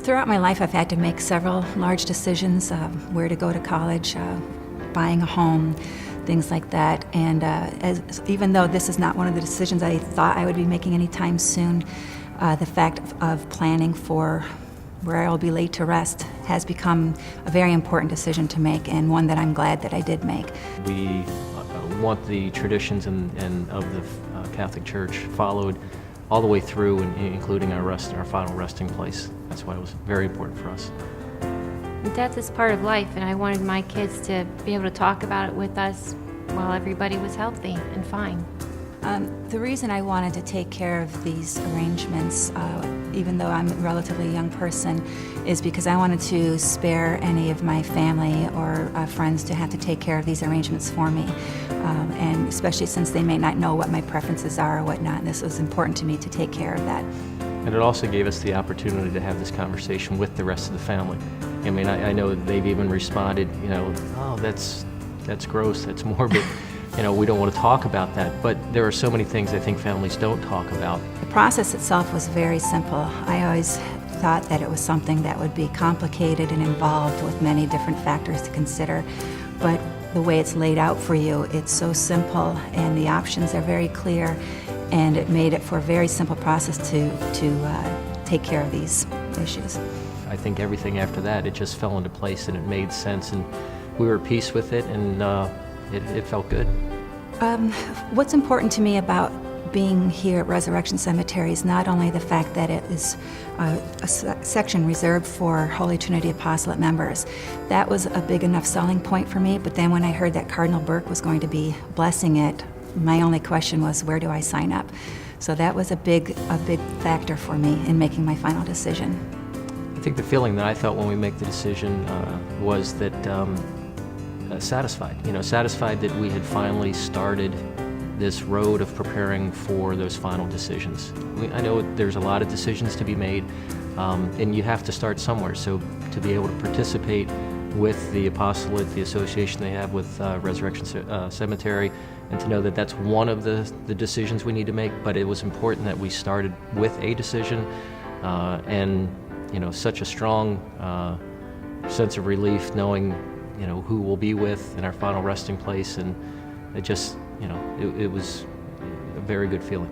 Throughout my life, I've had to make several large decisions, where to go to college, buying a home, things like that. And even though this is not one of the decisions I thought I would be making anytime soon, the fact of planning for where I will be laid to rest has become a very important decision to make, and one that I'm glad that I did make. We want the traditions and of the Catholic Church followed all the way through, including our final resting place. That's why it was very important for us. Death is part of life, and I wanted my kids to be able to talk about it with us while everybody was healthy and fine. The reason I wanted to take care of these arrangements, even though I'm a relatively young person, is because I wanted to spare any of my family or friends to have to take care of these arrangements for me. And especially since they may not know what my preferences are or whatnot, and this was important to me to take care of that. And it also gave us the opportunity to have this conversation with the rest of the family. I mean, I know they've even responded, you know, oh, that's gross, that's morbid. You know, we don't want to talk about that, but there are so many things I think families don't talk about. The process itself was very simple. I always thought that it was something that would be complicated and involved with many different factors to consider, but the way it's laid out for you, it's so simple and the options are very clear, and it made it for a very simple process to take care of these issues. I think everything after that, it just fell into place and it made sense, and we were at peace with it, and it felt good. What's important to me about being here at Resurrection Cemetery is not only the fact that it is a section reserved for Holy Trinity Apostolate members. That was a big enough selling point for me, but then when I heard that Cardinal Burke was going to be blessing it, my only question was, where do I sign up? So that was a big factor for me in making my final decision. I think the feeling that I felt when we made the decision was that satisfied. You know, satisfied that we had finally started this road of preparing for those final decisions. I know there's a lot of decisions to be made, and you have to start somewhere. So to be able to participate with the apostolate, the association they have with Resurrection Cemetery, and to know that that's one of the decisions we need to make, but it was important that we started with a decision, and you know, such a strong sense of relief knowing, you know, who we'll be with in our final resting place, and it just, you know, it was a very good feeling.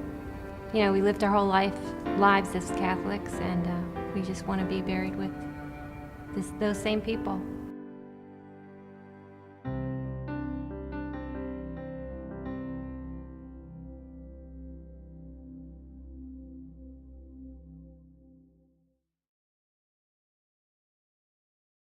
You know, we lived our whole lives as Catholics, and we just want to be buried with those same people.